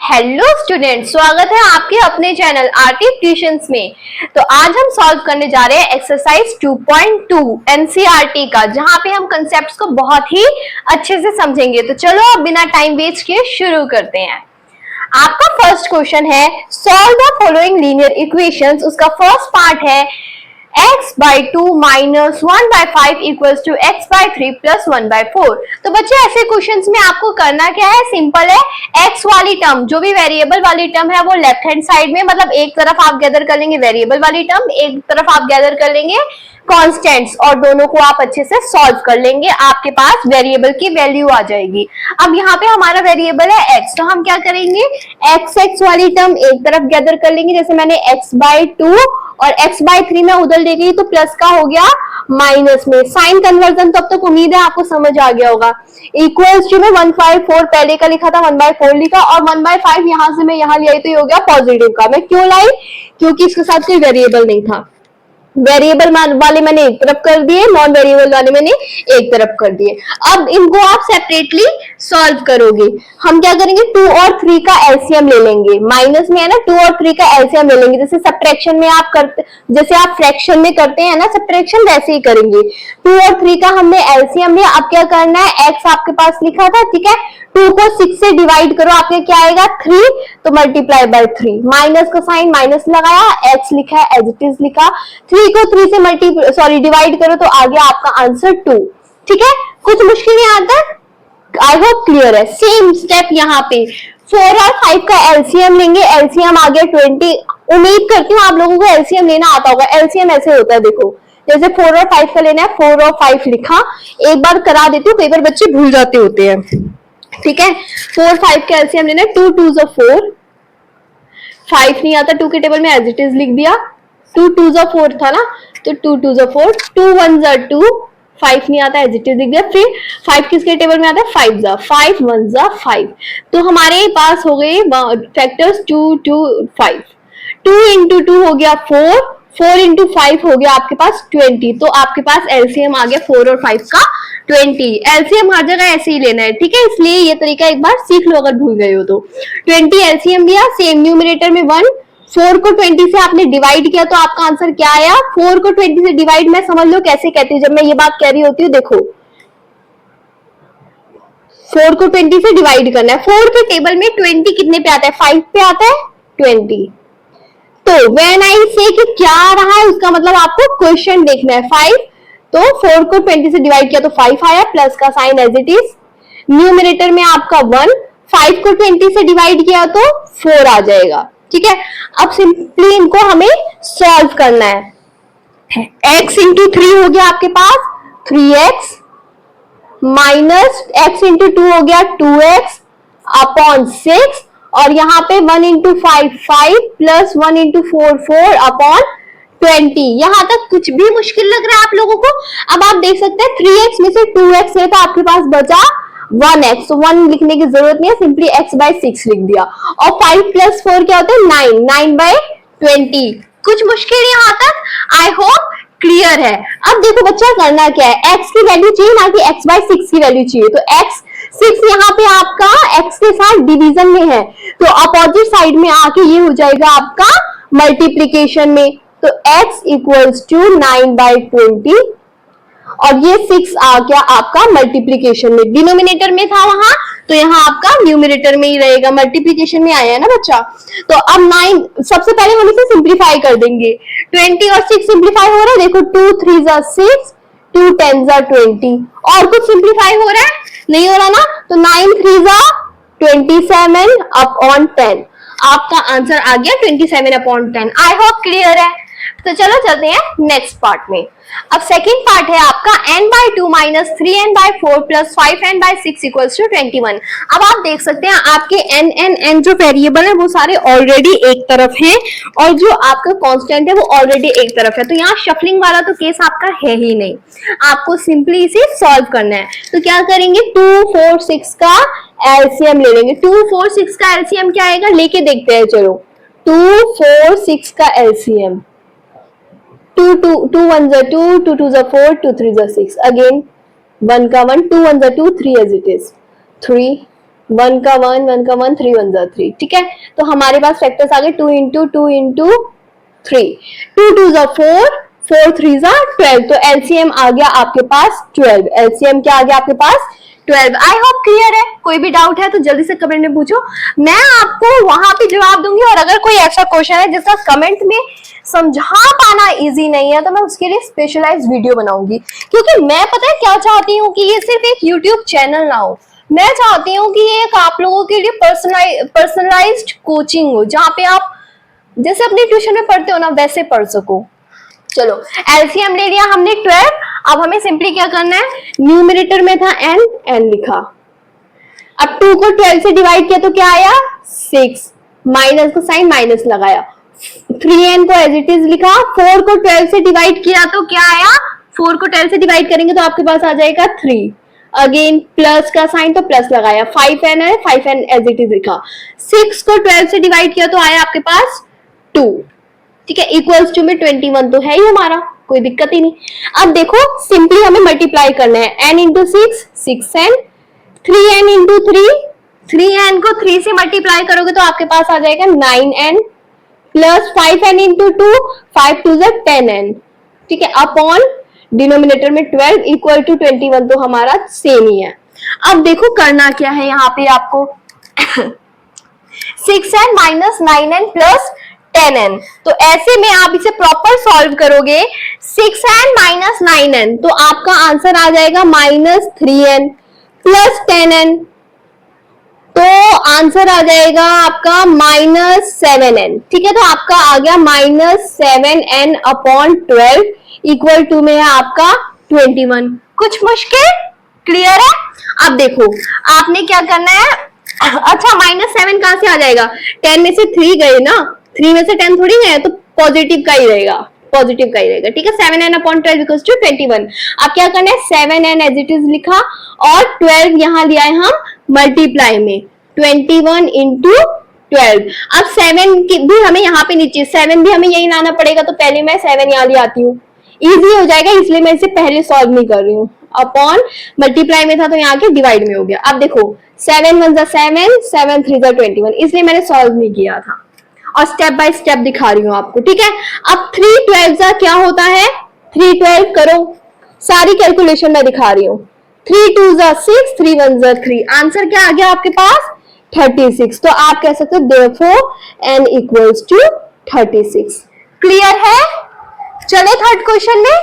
Hello student, स्वागत है आपके अपने चैनल आरटी ट्यूशंस में। तो आज हम सॉल्व करने जा रहे हैं एक्सरसाइज 2.2 एनसीईआरटी का, जहां पे हम कंसेप्ट्स को बहुत ही अच्छे से समझेंगे। तो चलो अब बिना टाइम वेस्ट किए शुरू करते हैं। आपका फर्स्ट क्वेश्चन है solve the following linear equations. उसका फर्स्ट पार्ट है x by 2 minus 1 by 5 equals to x by 3 plus 1 by 4। तो बच्चे ऐसे क्वेश्चंस में आपको करना क्या है, सिंपल है। x वाली टर्म, जो भी वेरिएबल वाली टर्म है, वो लेफ्ट हैंड साइड में, मतलब एक तरफ आप गैदर कर लेंगे वेरिएबल वाली टर्म, एक तरफ आप गैदर कर लेंगे कांस्टेंट्स, और दोनों को आप अच्छे से सॉल्व कर लेंगे। आपके पास वेरिएबल की वैल्यू आ जाएगी। अब यहाँ पे हमारा वेरिएबल है x, तो हम क्या करेंगे, x वाली टर्म एक तरफ गैदर कर लेंगे। जैसे मैंने x by 2 और x by 3 में उधर ले गई तो प्लस का हो गया माइनस में। साइन कन्वर्जन तो अब तक उम्मीद है आपको समझ आ गया होगा। इक्वल्स टू में 1/4 पहले का लिखा था, 1/4 लिखा, और 1/5 यहां से मैं यहां ले आई तो ये हो गया पॉजिटिव का। मैं क्यों लाई, क्योंकि इसके साथ कोई वेरिएबल नहीं था। वेरिएबल वाले मैंने एक तरफ कर दिए, नॉन वेरिएबल वाले मैंने एक तरफ कर दिए। अब इनको आप सेपरेटली सॉल्व करोगे। हम क्या करेंगे, 2 और 3 का एलसीएम ले लेंगे। माइनस में है ना, 2 और 3 का एलसीएम ले लेंगे। जैसे सब्ट्रैक्शन में आप करते, जैसे आप फ्रैक्शन में करते हैं ना सब्ट्रैक्शन, वैसे ही करेंगे। 2 और 3 का हमने एलसीएम लिया। अब क्या करना है, एक्स आपके पास लिखा था, ठीक है, 2 को 6 से डिवाइड करो, आपके क्या आएगा 3, तो मल्टीप्लाई बाय 3। माइनस का साइन माइनस लगाया, एक्स लिखा है एज इट इज लिखा। 3 को 3 से डिवाइड करो तो आ गया आपका आंसर 2। ठीक है, कुछ मुश्किल नहीं आता, आई होप क्लियर है। सेम स्टेप यहाँ पे 4 और 5 का एलसीएम लेंगे। एलसीएम आ गया 20। उम्मीद करती हूँ आप लोगों को एलसीएम लेना आता होगा। एलसीएम ऐसे होता है, देखो जैसे 4 और 5 का लेना है, 4 और 5 लिखा, एक बार करा देती हूँ, कई बार बच्चे भूल जाते होते हैं। ठीक है, 4 5 का एलसीएम लेना है, 2 2 4, 5 नहीं आता 2 के टेबल में, एज इट इज लिख दिया। 2 2 4 था ना, तो 2 2 4, 2 1 2, 5 नहीं आता एज इट इज लिख दिया। फिर 5 किसके टेबल में आता है, 5 1 5। तो हमारे पास हो गए फैक्टर्स 2 2 5। 2 into 2 हो गया 4, 4 into 5 हो गया आपके पास 20। तो आपके पास एलसीएम आ गया 4 और 5 का 20। एलसीएम हर जगह ऐसे ही लेना है, ठीक है, इसलिए ये तरीका एक बार सीख लो अगर भूल गए हो तो। 20 एलसीएम लिया, सेम न्यूमरेटर में 1, 4 को 20 से आपने डिवाइड किया तो आपका आंसर क्या आया। 4 को 20 से डिवाइड मैं समझ लो कैसे कहती हूँ, जब मैं ये बात कह रही होती हूँ, देखो 4 को 20 से डिवाइड करना है। 4 के टेबल में 20 कितने पे आता है, 5 पे आता है 20। तो व्हेन आई से कि क्या आ रहा है, उसका मतलब आपको क्वेश्चन देखना है। 5, तो 4 को 20 से डिवाइड किया तो 5 आया, प्लस का sign as it is. Numerator में आपका 1, 5 को 20 से डिवाइड किया तो 4 आ जाएगा। ठीक है, अब सिंपली इनको हमें सॉल्व करना है। x इंटू 3 हो गया आपके पास 3x, माइनस x इंटू 2 हो गया 2x अपॉन 6, और यहाँ पे 1 इंटू 5 5, प्लस 1 इंटू 4 4 अपॉन 20। यहाँ तक कुछ भी मुश्किल लग रहा है आप लोगों को। अब आप देख सकते हैं 3x में से 2x है तो आपके पास बचा 1x, तो 1 लिखने की जरूरत नहीं है, सिंपली x by 6 लिख दिया। और 5 प्लस 4 क्या होता है 9, 9 by 20। कुछ मुश्किल यहाँ तक, आई होप क्लियर है। अब देखो बच्चा करना क्या है, x की वैल्यू चाहिए ना कि x by 6 की वैल्यू चाहिए। तो x 6 यहाँ पे आपका x के साथ डिवीजन में है, तो अपोजिट साइड में आके ये हो जाएगा आपका मल्टीप्लीकेशन में। तो x इक्वल्स टू 9 by 20, और ये 6 आ गया आपका मल्टीप्लीकेशन में। डिनोमिनेटर में था वहां, तो यहाँ आपका न्यूमरेटर में ही रहेगा, मल्टीप्लीकेशन में आया है ना बच्चा। तो अब 9 सबसे पहले हम इसे सिंप्लीफाई कर देंगे। 20 और 6 सिंप्लीफाई हो रहा है, देखो 2 3 6, 2 10 20। और कुछ सिंप्लीफाई हो रहा है, नहीं हो रहा ना, तो 9 3 27 अपॉन 10। आपका आंसर आ गया 27 अपॉन 10। आई होप क्लियर है। तो चलो चलते हैं नेक्स्ट पार्ट में। अब सेकंड पार्ट है आपका n by 2 minus 3n by 4 plus 5n by 6 equals to 21। अब आप देख सकते हैं आपके n जो वेरिएबल है वो सारे ऑलरेडी एक तरफ हैं, और जो आपका कांस्टेंट है वो ऑलरेडी एक तरफ है। तो यहाँ शफलिंग वाला तो केस आपका है ही नहीं, आपको सिंपली इसे सॉल्व करना है। तो क्या करेंगे, 2 4 6 का एलसीएम ले लेंगे। 2 4 6 का एलसीएम क्या आएगा, लेके देखते हैं। चलो 2 4 6 का एलसीएम, 2 1 2, 2 2 4, 2 3 6, अगेन 1 का 1, 2 1 2, 3 एज इट इज, 3 1 का 1, 1 का 1, 3 1 जा 3, ठीक है। तो हमारे पास फैक्टर्स आ गए 2 इंटू 2 इंटू 3, 2 2 जा 4, 4 3 जा 12। तो एलसीएम आ गया आपके पास 12। एलसीएम क्या आ गया आपके पास 12। आई होप क्लियर है। कोई भी डाउट है तो जल्दी से कमेंट में पूछो, मैं आपको वहां पे जवाब दूंगी। और अगर कोई ऐसा क्वेश्चन है जिसका कमेंट में समझा पाना इजी नहीं है तो मैं उसके लिए स्पेशलाइज्ड वीडियो बनाऊंगी, क्योंकि मैं पता है क्या चाहती हूँ कि ये सिर्फ एक यूट्यूब चैनल ना हो। मैं चाहती हूँ कि ये एक आप लोगों के लिए पर्सनलाइज्ड कोचिंग हो, जहाँ पे आप जैसे अपने ट्यूशन में पढ़ते हो ना वैसे पढ़ सको। चलो एलसीएम ले लिया हमने 12। अब हमें सिंपली क्या करना है, न्यूमरेटर में था n लिखा, अब 2 को 12 से डिवाइड किया तो क्या आया 6, माइनस को साइन माइनस लगाया, 3n को एज इट इज लिखा, 4 को 12 से डिवाइड किया तो क्या आया, 4 को 12 से डिवाइड करेंगे तो आपके पास आ जाएगा 3, अगेन प्लस का साइन तो प्लस लगाया, 5n है 5n एज इट इज लिखा, 6 को 12 से डिवाइड किया तो आया आपके पास 2, ठीक है, इक्वल्स टू में 21 तो है ही हमारा, कोई दिक्कत ही नहीं। अब देखो सिंपली हमें मल्टीप्लाई करना है, n into 6 6n, 3n into 3, 3n को 3 से मल्टीप्लाई करोगे तो आपके पास आ जाएगा 9n, plus 5n into 2, 5 2 10n, ठीक है, अपॉन डिनोमिनेटर में 12 इक्वल टू 21 तो हमारा सेम ही है। अब देखो करना क्या है यहाँ पे आपको 6n minus 9n plus 10n, तो ऐसे में आप इसे प्रॉपर सॉल्व करोगे 6n माइनस 9n तो आपका आंसर आ जाएगा माइनस 3n प्लस 10n, तो आंसर आ जाएगा आपका माइनस 7n, ठीक है। तो आपका आ गया minus 7n upon 12 equal to में है आपका 21। कुछ मुश्किल, क्लियर है। अब देखो आपने क्या करना है, अच्छा माइनस 7 कहां से आ जाएगा, 10 में से 3 गए ना, 3 में से 10 थोड़ी गए, तो पॉजिटिव का ही रहेगा, पॉजिटिव का ही रहेगा, ठीक है। 7n upon 12 equals to 21। अब क्या करना है 7n एज इट इज लिखा और 12 यहां लिया है हम मल्टीप्लाई में, 21 इंटू 12। अब 7 भी हमें यहाँ पे नीचे 7 भी हमें यही लाना पड़ेगा, तो पहले मैं 7 यहाँ ले आती हूँ, इजी हो जाएगा, इसलिए मैं इसे पहले सॉल्व नहीं कर रही हूँ। अपॉन मल्टीप्लाई में था तो यहाँ के डिवाइड में हो गया। अब देखो 7 1 जा 7, 7 3 जा 21, इसलिए मैंने सॉल्व नहीं किया था और स्टेप बाय स्टेप दिखा रही हूँ आपको, ठीक है। अब 3 12 जा क्या होता है, 3 12 करो, सारी कैलकुलेशन मैं दिखा रही हूँ, 3 2 जा 6, 3 1 जा 3, आंसर क्या आ गया आपके पास 36। तो आप कह सकते हो therefore n equals to 36। Clear है। चले थर्ड क्वेश्चन में,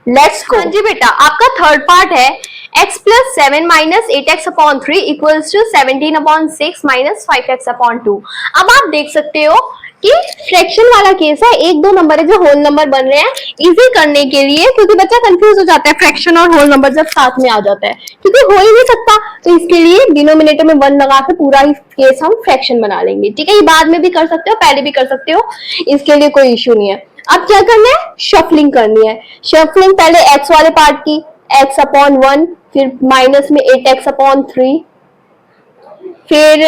लेट्स गो। हाँ जी बेटा, आपका थर्ड पार्ट है x plus 7 minus 8x upon 3 equals to 17 upon 6 minus 5x upon 2। अब आप देख सकते हो कि फ्रैक्शन वाला केस है, एक दो नंबर है जो होल नंबर बन रहे हैं, इजी करने के लिए, क्योंकि बच्चा कंफ्यूज हो जाता है फ्रैक्शन और होल नंबर जब साथ में आ जाता है, क्योंकि हो ही नहीं सकता, तो इसके लिए डिनोमिनेटर में 1 लगा के पूरा ही केस हम फ्रैक्शन बना लेंगे, ठीक है। ये बाद में भी कर सकते हो, पहले भी कर सकते हो, इसके लिए कोई इश्यू नहीं है। अब क्या करना है, शफलिंग करनी है। शफलिंग पहले x वाले पार्ट की, x अपॉन 1, फिर माइनस में 8x अपॉन 3, फिर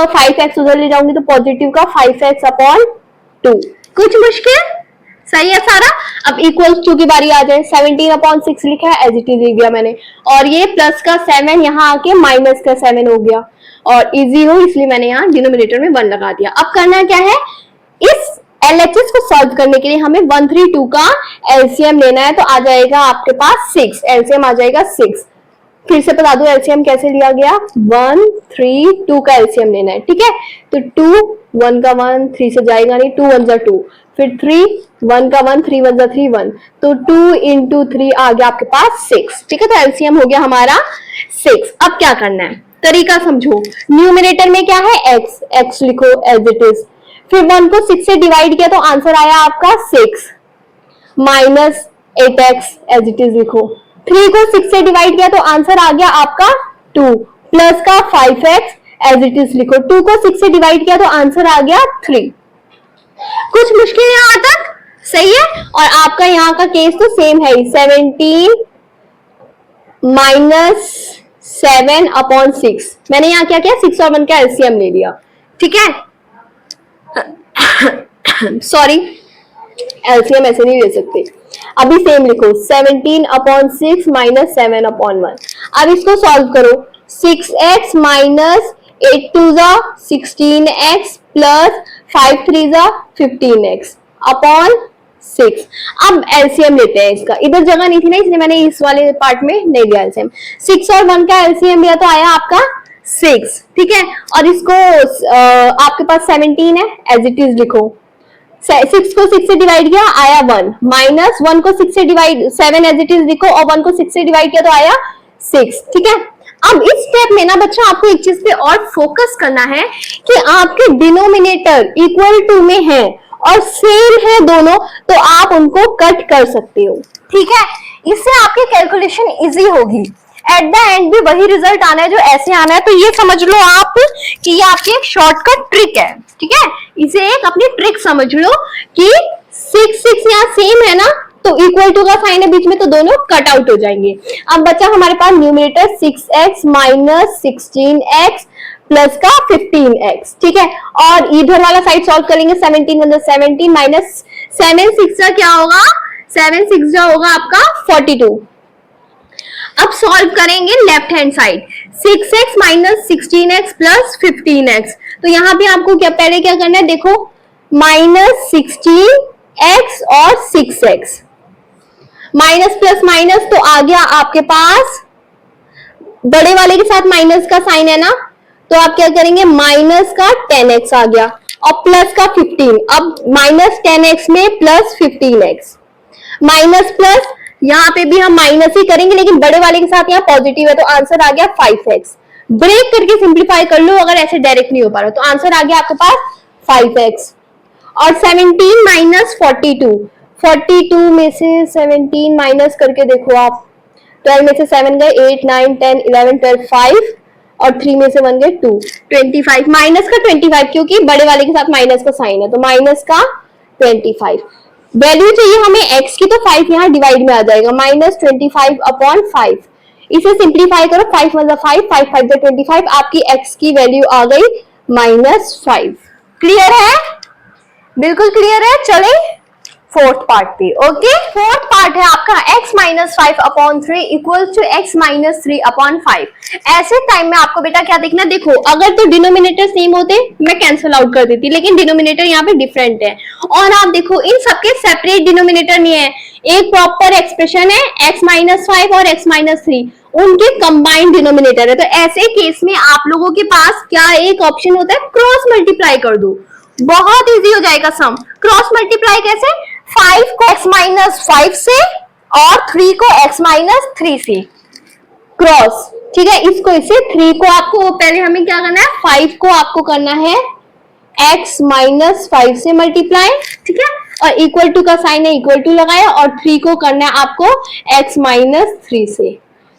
5x उधर ले जाऊंगी तो पॉजिटिव का 5x अपॉन 2। कुछ मुश्किल, सही है सारा। अब इक्वल्स टू की बारी आ जाए, 17 अपॉन 6 लिखा है, एज इट इज लिख दिया मैंने, और ये प्लस का 7 यहाँ आके माइनस का 7 हो गया, और इजी हो इसलिए मैंने यहाँ डिनोमिनेटर में 1 लगा दिया। अब करना क्या है, इस LHS को सॉल्व करने के लिए हमें 132 का एलसीएम लेना है, तो आ जाएगा आपके पास 6, एलसीएम आ जाएगा 6। फिर से बता दो एलसीएम कैसे लिया गया, 1 3 2 का एलसीएम लेना है, ठीक है। तो 2 1 का 1, 3 से जाएगा नहीं, 2 1 जा 2, फिर 3 1 का 1, 3 1 जा 3 1, तो 2 इंटू 3 आ गया आपके पास 6, ठीक है। तो एलसीएम हो गया हमारा 6। अब क्या करना है, तरीका समझो। न्यूमरेटर में क्या है x, x लिखो एज इट इज, फिर 1 को 6 से डिवाइड किया तो आंसर आया आपका 6 minus 8x as it is लिखो, 3 को 6 से डिवाइड किया तो आंसर आ गया आपका 2 प्लस का 5x एज इट इज लिखो, 2 को 6 से डिवाइड किया तो आंसर आ गया 3। कुछ मुश्किल यहां तक, सही है। और आपका यहाँ का केस तो सेम है, 17 माइनस 7 अपॉन 6, मैंने यहाँ क्या किया 6 और 1 का एलसीएम ले लिया, ठीक है। सॉरी, एलसीएम ऐसे नहीं ले सकते, अभी सेम लिखो, 17 अपॉन 6 माइनस 7 अपॉन 1। अब इसको सॉल्व करो, 6x माइनस 8 2 जा 16x प्लस 5 3 जा 15x अपॉन 6। अब एलसीएम लेते हैं इसका, इधर जगह नहीं थी ना इसलिए मैंने इस वाले पार्ट में नहीं लिया एलसीएम। 6 और 1 का एलसीएम लिया तो आया आपका 6, ठीक है। और इसको आपके पास 17 है, एज इट इज लिखो। 6 को 6 से डिवाइड किया आया 1, माइनस 1 को 6 से डिवाइड 7 एज इट इज लिखो, और 1 को 6 से डिवाइड किया तो आया 6, ठीक है। अब इस स्टेप में ना बच्चा आपको एक चीज पे और फोकस करना है कि आपके डिनोमिनेटर इक्वल टू में है और सेम है दोनों, तो आप उनको कट कर सकते हो, ठीक है। इससे आपकी कैलकुलेशन इजी होगी। एट द एंड भी वही रिजल्ट आना है जो ऐसे आना है। तो ये समझ लो आप कि ये आपकी एक शॉर्टकट ट्रिक है, ठीक है। इसे एक अपनी ट्रिक समझ लो कि 6 6 यहाँ सेम है ना, तो इक्वल टू का साइन है बीच में, तो दोनों कट आउट हो जाएंगे। अब बच्चा हमारे पास numerator 6x minus 16x plus का 15x, ठीक है। और इधर वाला साइड सॉल्व करेंगे, 17 मतलब 17 माइनस 7 6 का क्या होगा, 7 6 का होगा आपका 42। अब सॉल्व करेंगे left hand side, 6x minus 16x plus 15x। तो यहाँ पे आपको क्या पहले क्या करना है, देखो माइनस 16x और 6x, माइनस प्लस माइनस तो आ गया आपके पास, बड़े वाले के साथ माइनस का साइन है ना, तो आप क्या करेंगे माइनस का 10x आ गया और प्लस का 15। अब माइनस 10x में प्लस 15x, माइनस प्लस यहाँ पे भी हम माइनस ही करेंगे लेकिन बड़े वाले के साथ यहाँ पॉजिटिव है, तो आंसर आ गया 5x। ब्रेक करके सिंप्लीफाई कर लो अगर ऐसे डायरेक्ट नहीं हो पा रहा, तो आंसर आ गया आपके पास 5x। और 17 माइनस 42 में से 17 माइनस करके देखो आप, 12 में से 7 गए 8 9 10 11 12 5 और 3 में से 1 गए 2, 25 माइनस का 25 क्योंकि बड़े वाले के साथ माइनस का साइन है, तो माइनस का 25। वैल्यू चाहिए हमें x की, तो 5 यहाँ डिवाइड में आ जाएगा, माइनस 25 अपॉन 5। इसे सिंप्लीफाई करो, 5 मतलब 5 5 5 25, आपकी x की वैल्यू आ गई -5। क्लियर है, बिल्कुल क्लियर है। चले फोर्थ पार्ट पे। ओके, फोर्थ पार्ट है आपका x minus 5 upon 3 equal to x minus 3 upon 5। ऐसे टाइम में आपको बेटा क्या देखना, देखो अगर तो डिनोमिनेटर सेम होते मैं कैंसिल आउट कर देती, लेकिन डिनोमिनेटर यहाँ पे डिफरेंट है। और आप देखो इन सबके सेपरेट डिनोमिनेटर नहीं है, एक प्रॉपर एक्सप्रेशन है x माइनस 5 और x माइनस 3, उनके कंबाइंड डिनोमिनेटर है। तो ऐसे केस में आप लोगों के पास क्या एक ऑप्शन होता है, क्रॉस मल्टीप्लाई कर दो, बहुत इजी हो जाएगा सम। क्रॉस मल्टीप्लाई कैसे, 5 को x माइनस 5 से और 3 को x माइनस 3 से क्रॉस, ठीक है। इसको इसे 3 को आपको पहले हमें क्या करना है, 5 को आपको करना है x माइनस 5 से मल्टीप्लाई, ठीक है, और इक्वल टू का साइन है इक्वल टू लगाया, और 3 को करना है आपको x माइनस 3 से।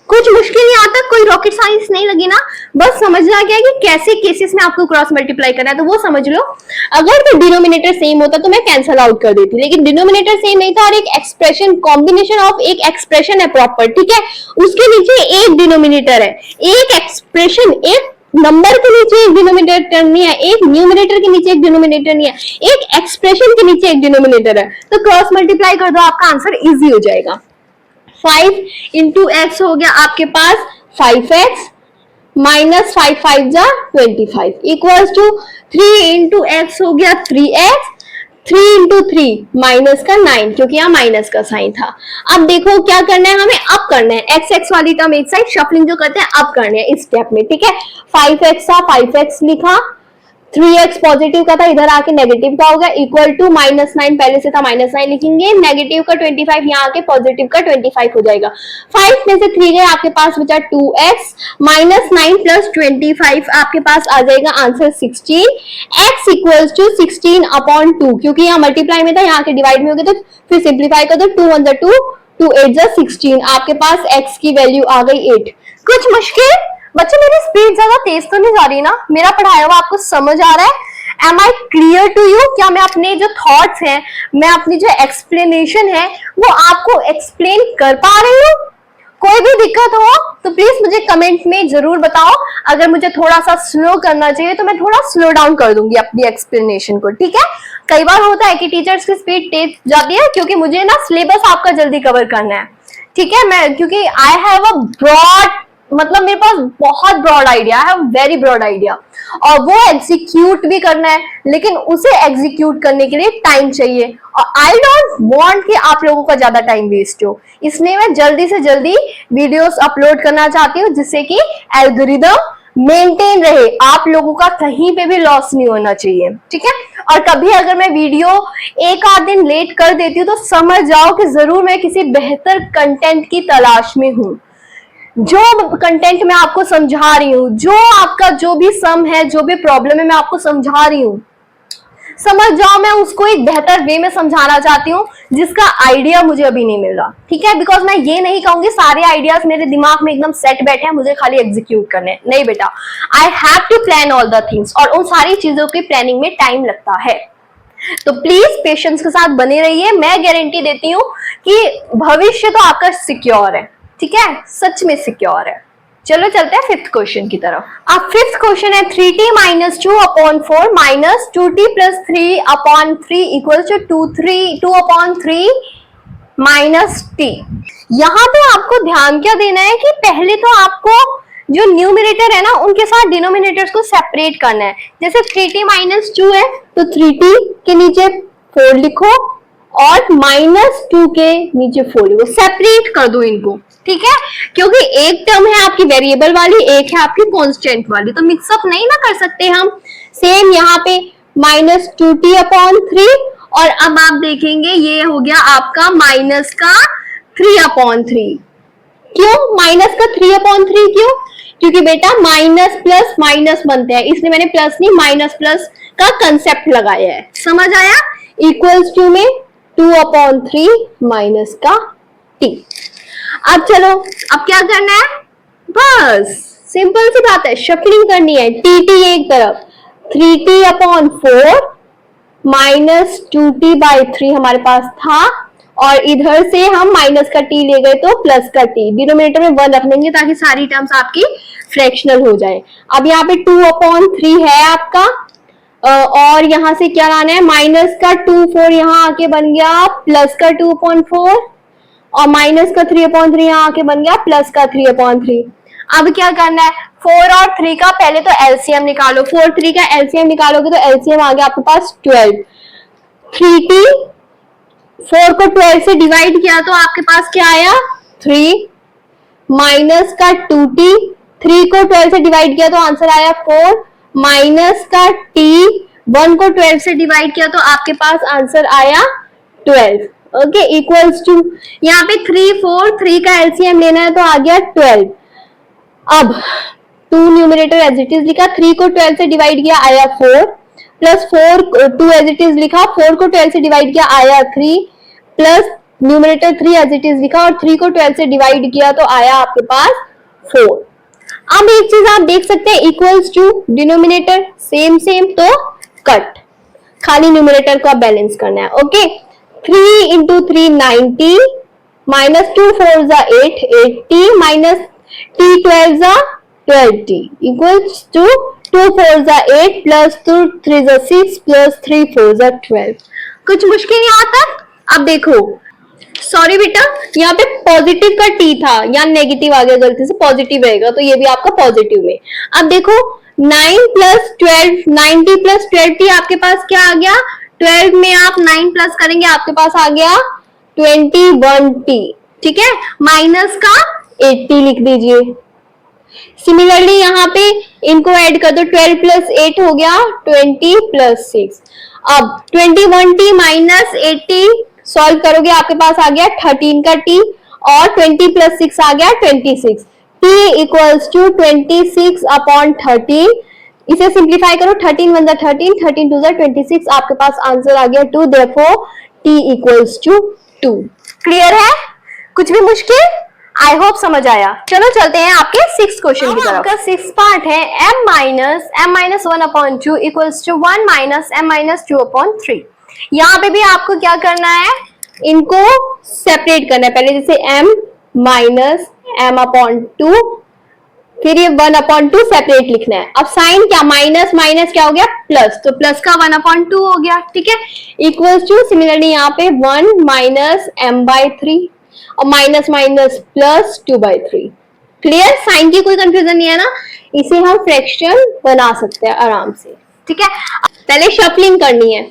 कुछ मुश्किल नहीं आता, कोई रॉकेट साइंस नहीं लगी ना, बस समझना क्या है कि कैसे केसेस में आपको क्रॉस मल्टीप्लाई करना है, तो वो समझ लो। अगर तो डिनोमिनेटर सेम होता तो मैं कैंसल आउट कर देती, लेकिन डिनोमिनेटर सेम नहीं था और एक एक्सप्रेशन कॉम्बिनेशन ऑफ एक एक्सप्रेशन है प्रॉपर, ठीक है, उसके नीचे एक डिनोमिनेटर है, एक एक्सप्रेशन, एक नंबर के नीचे एक डिनोमिनेटर नहीं है, एक न्यूमरेटर के नीचे एक डिनोमिनेटर नहीं है, एक एक्सप्रेशन के नीचे एक डिनोमिनेटर है, तो क्रॉस मल्टीप्लाई कर दो, आपका आंसर इजी हो जाएगा। 5 इंटू एक्स हो गया आपके पास 5x माइनस 5 5 जा 25 इक्वल्स टू 3 इंटू एक्स हो गया 3x, 3 इंटू 3 माइनस का 9 क्योंकि यहाँ माइनस का साइन था। अब देखो क्या करना है, हमें अब करना है एक्स एक्स वाली टर्म एक साइड शफलिंग जो करते हैं अब करने हैं इस स्टेप में, ठीक है। 5x था 5x लिखा, 3x पॉजिटिव का था इधर आके नेगेटिव का हो गया, इक्वल टू -9 पहले से था -9 लिखेंगे, नेगेटिव का 25 यहाँ आके पॉजिटिव का 25 हो जाएगा। 5 में से 3 गए, आपके पास बचा 2x, -9 प्लस 25 आपके पास आ जाएगा answer 16, x equals to 16 upon 2 क्योंकि यहाँ मल्टीप्लाई में था यहाँ के डिवाइड में हो गया, तो फिर सिंप्लीफाई कर दो, 2 1 2 2 8 16, आपके पास x की वैल्यू आ गई 8। कुछ मुश्किल बच्चे, मेरी स्पीड ज्यादा तेज तो नहीं जा रही ना, मेरा पढ़ाया हुआ आपको समझ आ रहा है? Am I clear to you? क्या मैं अपने जो थॉट्स हैं, मैं अपनी जो एक्सप्लेनेशन है वो आपको एक्सप्लेन कर पा रही हूँ? कोई भी दिक्कत हो तो प्लीज मुझे कमेंट में जरूर बताओ, अगर मुझे थोड़ा सा स्लो करना चाहिए तो मैं थोड़ा स्लो डाउन कर दूंगी अपनी एक्सप्लेनेशन को, ठीक है। कई बार होता है कि टीचर्स की स्पीड तेज जाती है क्योंकि मुझे ना सिलेबस आपका जल्दी कवर करना है, ठीक है। मैं क्योंकि आई हैव अ ब्रॉड मतलब मेरे पास बहुत ब्रॉड आइडिया है, वेरी ब्रॉड आइडिया, और वो एग्जीक्यूट भी करना है, लेकिन उसे एग्जीक्यूट करने के लिए टाइम चाहिए, और आई डोंट वांट कि आप लोगों का ज्यादा टाइम वेस्ट हो, इसलिए मैं जल्दी से जल्दी वीडियोस अपलोड करना चाहती हूँ, जिससे कि एल्गोरिदम मेंटेन रहे, आप लोगों का कहीं पे भी लॉस नहीं होना चाहिए, ठीक है। और कभी अगर मैं वीडियो एक आध दिन लेट कर देती हूँ तो समझ जाओ कि जरूर मैं किसी बेहतर कंटेंट की तलाश में हूँ। जो कंटेंट मैं आपको समझा रही हूँ, जो आपका जो भी सम है, जो भी प्रॉब्लम है, मैं आपको समझा रही हूँ, समझ जाओ मैं उसको एक बेहतर वे में समझाना चाहती हूँ, जिसका आइडिया मुझे अभी नहीं मिल रहा, ठीक है। बिकॉज मैं ये नहीं कहूंगी सारे आइडियाज मेरे दिमाग में एकदम सेट बैठे हैं, मुझे खाली एग्जीक्यूट करने हैं, नहीं बेटा, I have to plan all the things, और उन सारी चीजों की प्लानिंग में टाइम लगता है। तो प्लीज पेशेंस के साथ बने रहिए, मैं गारंटी देती हूँ कि भविष्य तो आपका सिक्योर है, ठीक है, सच में सिक्योर है। चलो चलते हैं फिफ्थ क्वेश्चन की तरफ। अब फिफ्थ क्वेश्चन है 3t minus 2/4 minus 2t plus 3/3 equal to 2/3 minus t। यहाँ पे आपको ध्यान क्या देना है कि पहले तो आपको जो न्यूमरेटर है ना, उनके साथ डिनोमिनेटर्स को सेपरेट करना है। जैसे 3t माइनस 2 है तो 3t के नीचे 4 लिखो, और -2 के नीचे 4 लिखो, सेपरेट कर दो इनको, ठीक है, क्योंकि एक टर्म है आपकी वेरिएबल वाली, एक है आपकी कांस्टेंट वाली, तो मिक्सअप नहीं ना कर सकते हम। सेम यहाँ पे -2t/3, और अब आप देखेंगे ये हो गया आपका माइनस का 3/3। क्यों माइनस का 3/3? क्यों? क्योंकि बेटा माइनस प्लस माइनस बनते हैं, इसलिए मैंने प्लस नहीं माइनस प्लस का कंसेप्ट लगाया है, समझ आया। इक्वल्स टू में 2/3 माइनस का t। अब चलो, अब क्या करना है, बस सिंपल सी बात है, शफलिंग करनी है, टी एक तरफ, 3t/4 माइनस 2t/3 हमारे पास था, और इधर से हम माइनस का t ले गए तो प्लस का t, डिनोमिनेटर में 1 रख लेंगे ताकि सारी टर्म्स आपकी फ्रैक्शनल हो जाए। अब यहाँ पे 2/3 है आपका, और यहाँ से क्या लाना है, माइनस का 2 4 यहाँ आके बन गया प्लस का 2/4, और माइनस का 3/3 यहाँ आके बन गया प्लस का 3/3। अब क्या करना है, 4 और 3 का पहले तो एलसीएम निकालो, 4 3 का एलसीएम निकालोगे तो एलसीएम आ गया आपके पास 12। 3t 4 को 12 से डिवाइड किया तो आपके पास क्या आया, 3, माइनस का 2t 3 को 12 से डिवाइड किया तो आंसर आया 4, माइनस का t 1 को 12 से डिवाइड किया तो आपके पास आंसर आया 12। ओके, इक्वल्स टू यहाँ पे 3 4 3 का एलसीएम लेना है तो आ गया 12। अब 2 न्यूमरेटर एज इट इज लिखा, 3 को 12 से डिवाइड किया आया 4, प्लस 4 2 एज इट इज लिखा, 4 को 12 से डिवाइड किया आया 3, plus numerator 3 as it is लिखा, और 3 को 12 से डिवाइड किया तो आया आपके पास 4। अब एक चीज आप देख सकते हैं, equals to denominator same same तो कट, खाली न्यूमरेटर को आप बैलेंस करना है। Okay, 3 into 3 90, minus 2 4 8 80, minus t 12 12t equals to 2 4 8 plus 2 3 6 plus 3 4 12। कुछ मुश्किल यहाँ तक? अब देखो, सॉरी बेटा, यहाँ पे पॉजिटिव का t था, यहाँ नेगेटिव आ गया गलती से, पॉजिटिव रहेगा तो ये भी आपका पॉजिटिव में। अब देखो 9 plus 12 90 plus 12t आपके पास क्या आ गया, 12 में आप 9 प्लस करेंगे आपके पास आ गया 21t, ठीक है, माइनस का 80 लिख दीजिए। सिमिलरली यहाँ पे इनको ऐड कर दो, 12 प्लस 8 हो गया 20 प्लस 6। अब 21t माइनस 80 सॉल्व करोगे आपके पास आ गया 13 का t, और 20 प्लस 6 आ गया 26। t equals to 26/13। इसे सिंप्लीफाई करो, 13 1 13, 13 2 26, आपके पास आंसर आ गया 2, therefore t equals to 2। Clear है? कुछ भी मुश्किल? आई होप समझ आया। चलो चलते हैं आपके 6th क्वेश्चन की तरफ। आपका 6th पार्ट है m-1/2 equals to 1 minus m-2/3। यहाँ पे भी आपको क्या करना है, इनको सेपरेट करना है। पहले जैसे m माइनस m/2, फिर ये 1/2 सेपरेट लिखना है। अब साइन क्या, माइनस माइनस क्या हो गया प्लस, तो प्लस का 1/2 हो गया, ठीक है, इक्वल्स टू सिमिलरली यहाँ पे 1 माइनस m/3 और minus minus plus 2/3। Clear, sign की कोई कंफ्यूजन नहीं है ना, इसे हम फ्रैक्शन बना सकते हैं आराम से। ठीक है, पहले शफलिंग करनी है।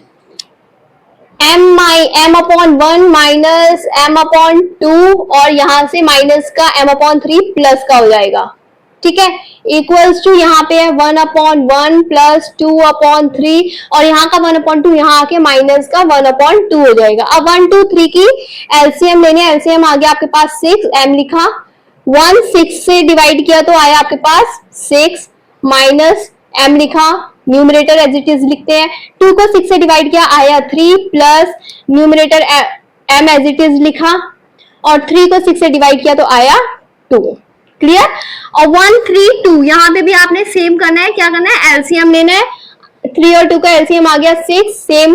m upon 1 minus m upon 2 और यहां से माइनस का m अपॉन 3 प्लस का हो जाएगा। ठीक है, इक्वल्स टू यहाँ पे है 1 अपॉन 1 प्लस 2 अपॉन 3 और यहाँ का 1 अपॉन 2 यहाँ आके माइनस का 1 अपॉन 2 हो जाएगा। अब 1 2 3 की एलसीएम लेने, एलसीएम आ गया आपके पास 6, m लिखा, 1 6 से डिवाइड किया तो आया आपके पास 6 माइनस m लिखा, न्यूमरेटर एज इट इज लिखते हैं, 2 को 6 से डिवाइड किया आया 3 plus numerator m as it is लिखा और 3 को 6 से डिवाइड किया तो आया 2। क्लियर, और 1 3 2 यहाँ पे भी आपने सेम करना है, क्या करना है, एलसीएम लेना है, 3 और 2 का एलसीएम आ गया 6, same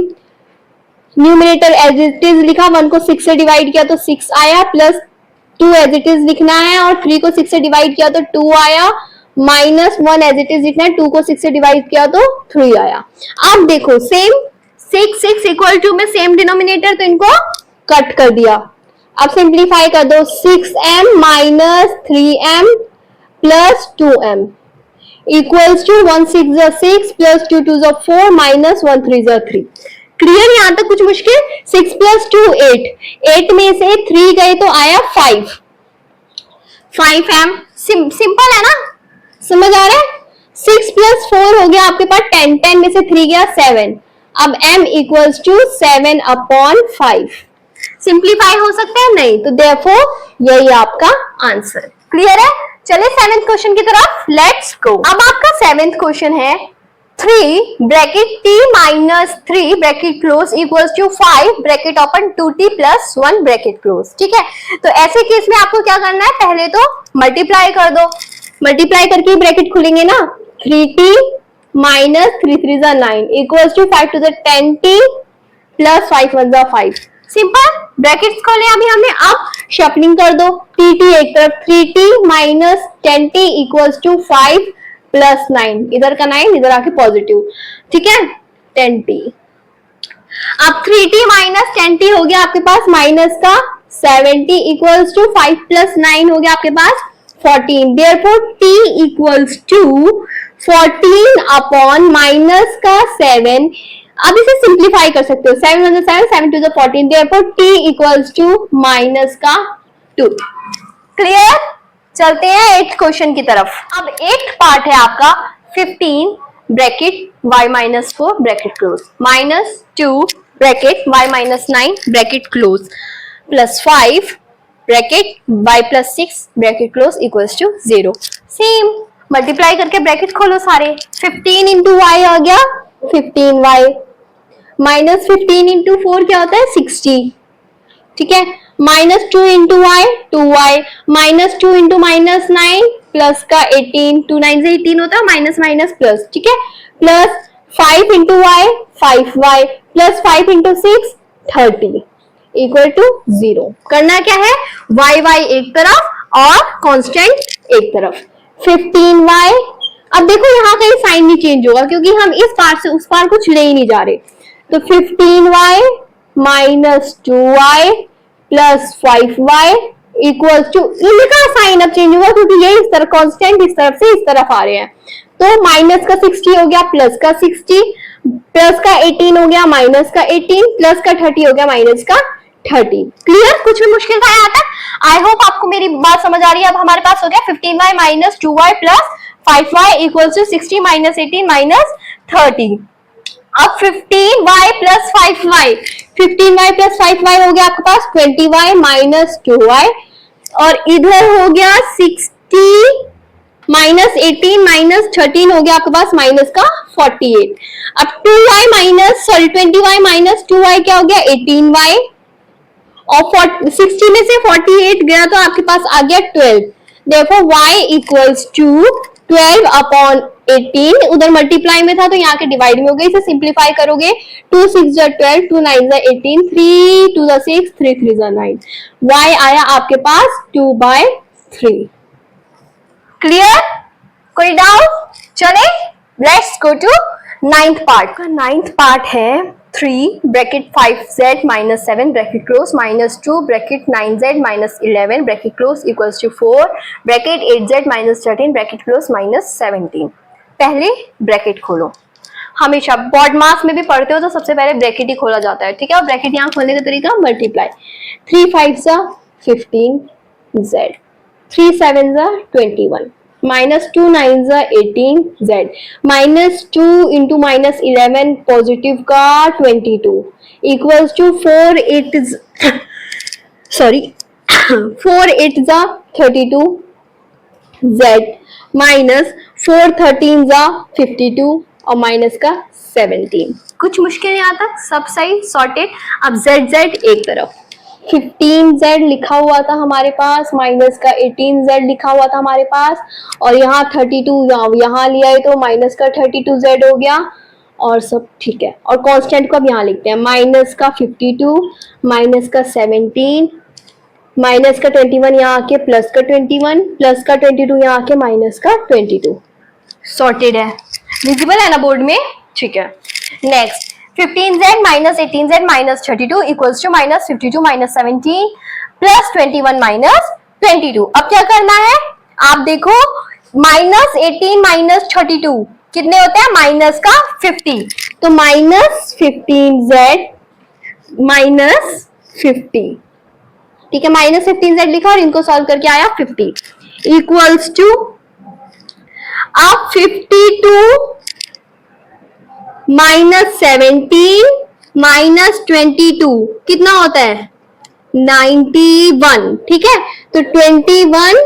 numerator as it is लिखा, 1 को 6 से डिवाइड किया तो 6 आया प्लस 2 एज इट इज लिखना है और 3 को 6 से डिवाइड किया तो 2 आया माइनस 1 एज इट इज लिखना है, 2 को 6 से डिवाइड किया तो 3 आया। अब देखो सेम 6 6 इक्वल टू में सेम डिनोमिनेटर, तो इनको कट कर दिया। अब सिंप्लीफाई कर दो, 6m minus 3m plus 2m equals to 1 6 6 plus 2 2 4 minus 1 3 3। Clear, यहां तक कुछ मुश्किल? 6 प्लस 2 8, 8 में से 3 गए तो आया 5, 5m, सिंपल है ना, समझ आ रहा है? 6 प्लस 4 हो गया आपके पास 10, 10 में से 3 गया 7, अब m equals to 7 upon 5। Simplify हो सकता है? नहीं, तो देयरफॉर यही आपका आंसर। क्लियर है? चले 7th क्वेश्चन की तरफ, लेट्स गो। अब आपका 7th क्वेश्चन है 3 bracket t minus 3 bracket close equals to 5 bracket open 2t plus 1 bracket close. ठीक है, तो ऐसे केस में आपको क्या करना है, पहले तो मल्टीप्लाई कर दो, मल्टीप्लाई करके ब्रैकेट खुलेंगे ना, 3t minus 3 3 9 equals to 5 to the 10t plus 5 1 5। Simple, brackets खोले अभी हमने, अब शफलिंग कर दो, tt एक तरफ, 3t minus 10t equals to 5 plus 9, इधर का 9 इधर आके पॉजिटिव, ठीक है, 10t। अब 3t माइनस 10t हो गया आपके पास माइनस का 7t इक्वल्स टू 5 प्लस 9 हो गया आपके पास 14, therefore t equals to 14 upon minus का 7। अब इसे सिंप्लीफाई कर सकते हो, 7 1 7 7 2 14, therefore t equals to minus का 2। क्लियर, चलते हैं 8th क्वेश्चन की तरफ। अब 8th पार्ट है आपका 15 bracket y minus 4 bracket close minus 2 bracket y minus 9 bracket close plus 5 bracket y plus 6 bracket close equals to 0। Same multiply करके bracket खोलो सारे, 15 इंटू वाई आ गया 15y माइनस 15 इंटू 4 क्या होता है 60। ठीक है, minus 2 into y 2y minus 2 into minus 9 plus का 18, 2 9 से 18 होता है, माइनस माइनस प्लस। ठीक है, plus 5 into y 5y plus 5 into 6 30 equal to 0। करना क्या है, वाई वाई एक तरफ और कांस्टेंट एक तरफ, 15y। अब देखो यहाँ कहीं साइन नहीं चेंज होगा क्योंकि हम इस पार से उस पार कुछ ले ही नहीं जा रहे, तो 15y minus 2y plus 5y equal to, इनका साइन अब चेंज होगा क्योंकि ये इस तरफ कांस्टेंट इस तरफ से इस तरफ आ रहे हैं, तो माइनस का 60 हो गया प्लस का 60 प्लस का 18 हो गया माइनस का 18 प्लस का 30 हो गया माइनस का 30। क्लियर, कुछ भी मुश्किल था यहाँ तक? आई होप आपको मेरी बात समझ आ रही है। अब हमारे पास हो गया 15y minus 2y plus 5y equals to 60 minus 18 minus 30। अब 15y plus 5y, 15y plus 5y हो गया आपके पास 20y माइनस 2y और इधर हो गया 60 माइनस 18 माइनस 13 हो गया आपके पास माइनस का 48। अब 2y minus 20y minus 2y क्या हो गया 18y और 60 में से 48 गया तो आपके पास आ गया 12। देखो y इक्वल्स टू 12 अपॉन 18, उधर मल्टीप्लाई में था तो यहाँ के डिवाइड में हो गया, इसे सिंप्लीफाई करोगे 2 6 12 2 9 18 3 2 6 3 3 9, y आया आपके पास 2/3। क्लियर, कोई डाउट? चले let's go to 9th part. का 9th पार्ट है 3 bracket 5z minus 7 bracket close minus 2 bracket 9z minus 11 bracket close equals to 4 bracket 8z minus 13 bracket close minus 17। पहले ब्रैकेट खोलो। हमेशा बोर्ड मास में भी पढ़ते हो तो सबसे पहले ब्रैकेट ही खोला जाता है, ठीक है। और ब्रैकेट यहाँ खोलने का तरीका multiply, 3 5 15z, 3 7 21, minus 2 9 18z, minus 2 into minus 11 positive का 22 equals to 4 8 sorry 4 8 32z minus 4 13 52 और माइनस का 17। कुछ मुश्किल नहीं आता, सब सही सॉर्टेड। अब z एक तरफ, 15z लिखा हुआ था हमारे पास, माइनस का 18z लिखा हुआ था हमारे पास, और यहाँ 32 यहाँ लिया है तो माइनस का 32z हो गया, और सब ठीक है। और कांस्टेंट को अब यहाँ लिखते हैं, माइनस का 52 माइनस का 17 माइनस का 21 यहाँ आके प्लस का 21 प्लस का 22 यहाँ आके माइनस का 22। सॉर्टेड है, विजिबल है ना बोर्ड में, ठीक है। Next 15z minus 18z minus 32 equals to minus 52 minus 17 plus 21 minus 22। अब क्या करना है, आप देखो माइनस 18 माइनस 32 कितने होते हैं, माइनस का 50, तो माइनस 15z माइनस 50, ठीक है। माइनस 15z लिखा और इनको सॉल्व करके आया 50 इक्वल्स टू, अब 52 माइनस 17 माइनस 22 कितना होता है, 91, ठीक है। तो 21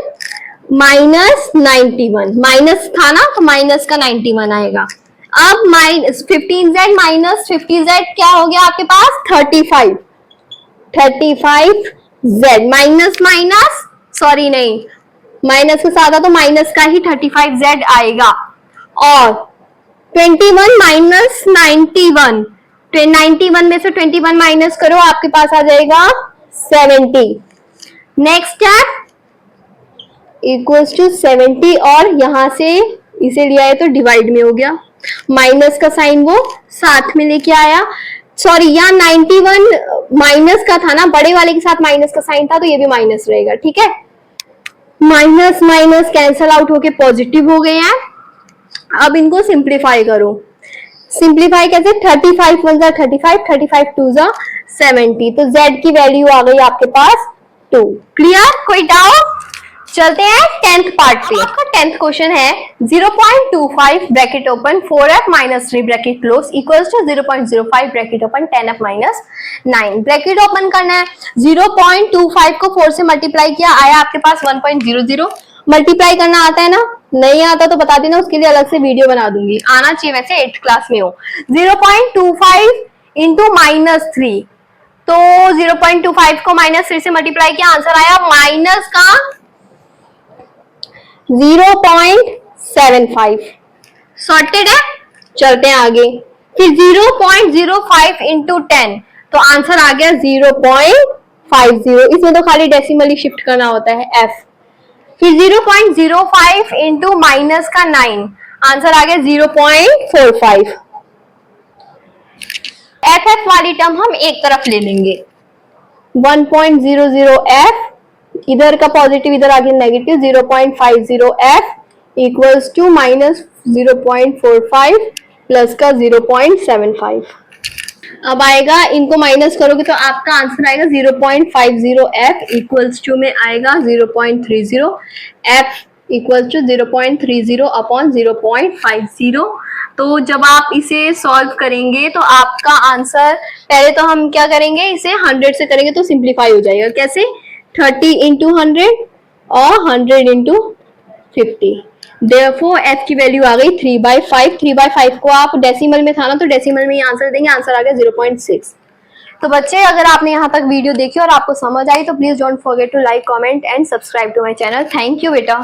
माइनस 91, माइनस था ना तो माइनस का 91 आएगा। अब माइनस 15z माइनस 50z क्या हो गया आपके पास, 35z माइनस माइनस सॉरी नहीं, माइनस के साथ तो माइनस का ही 35z आएगा। और 21 माइनस 91, 91 में से 21 माइनस करो आपके पास आ जाएगा 70। नेक्स्ट स्टेप इक्वल्स टू 70, और यहां से इसे लिया है तो डिवाइड में हो गया, माइनस का साइन वो साथ में लेके आया, सॉरी यहाँ 91 माइनस का था ना, बड़े वाले के साथ माइनस का साइन था तो ये भी माइनस रहेगा, ठीक है। माइनस माइनस कैंसल आउट होके पॉजिटिव हो गए हैं। अब इनको सिंप्लीफाई करो, सिंप्लीफाई कैसे, 35 1 जा 35, 35 2 जा 70, तो z की वैल्यू आ गई आपके पास 2। क्लियर, कोई डाउट? चलते हैं 10th पार्ट पे। आपका 10th क्वेश्चन है 0.25 bracket open 4f minus 3 bracket close equals to 0.05 bracket open 10f minus 9। Bracket open करना है, 0.25 को 4 से मल्टीप्लाई किया, आया आपके पास 1.00। मल्टीप्लाई करना आता है ना, नहीं आता तो बता देना, उसके लिए अलग से वीडियो बना दूंगी, आना चाहिए वैसे 8th क्लास में हो। 0.25 इंटू माइनस 3, तो 0.25 को माइनस 3 से मल्टीप्लाई किया, आंसर आया माइनस का 0.75। सॉर्टेड है, चलते हैं आगे। फिर 0.05 इंटू 10, तो आंसर आ गया 0.50। इसमें तो खाली डेसिमल ही शिफ्ट करना होता है, f। फिर 0.05 इंटू माइनस का 9, आंसर आ गया 0.45। एफ वाली टर्म हम एक तरफ ले लेंगे, 1.00f, इधर का पॉजिटिव इधर आगे negative, 0.50f equals to minus 0.45 plus का 0.75। अब आएगा, इनको माइनस करोगे तो आपका आंसर आएगा 0.50f इक्वल्स टू में आएगा 0.30, f इक्वल्स टू 0.30 अपॉन 0.50। तो जब आप इसे सॉल्व करेंगे तो आपका आंसर, पहले तो हम क्या करेंगे, इसे 100 से करेंगे तो सिंप्लीफाई हो जाएगा। कैसे, 30 इंटू 100 और 100 इंटू 50। Therefore f की वैल्यू आ गई 3/5। 3/5 को आप डेसिमल में था ना तो डेसिमल में ही आंसर देंगे, आंसर आ गया 0.6। तो बच्चे, अगर आपने यहाँ तक वीडियो देखी और आपको समझ आई तो please don't forget to like, comment and subscribe to my channel. Thank you बेटा।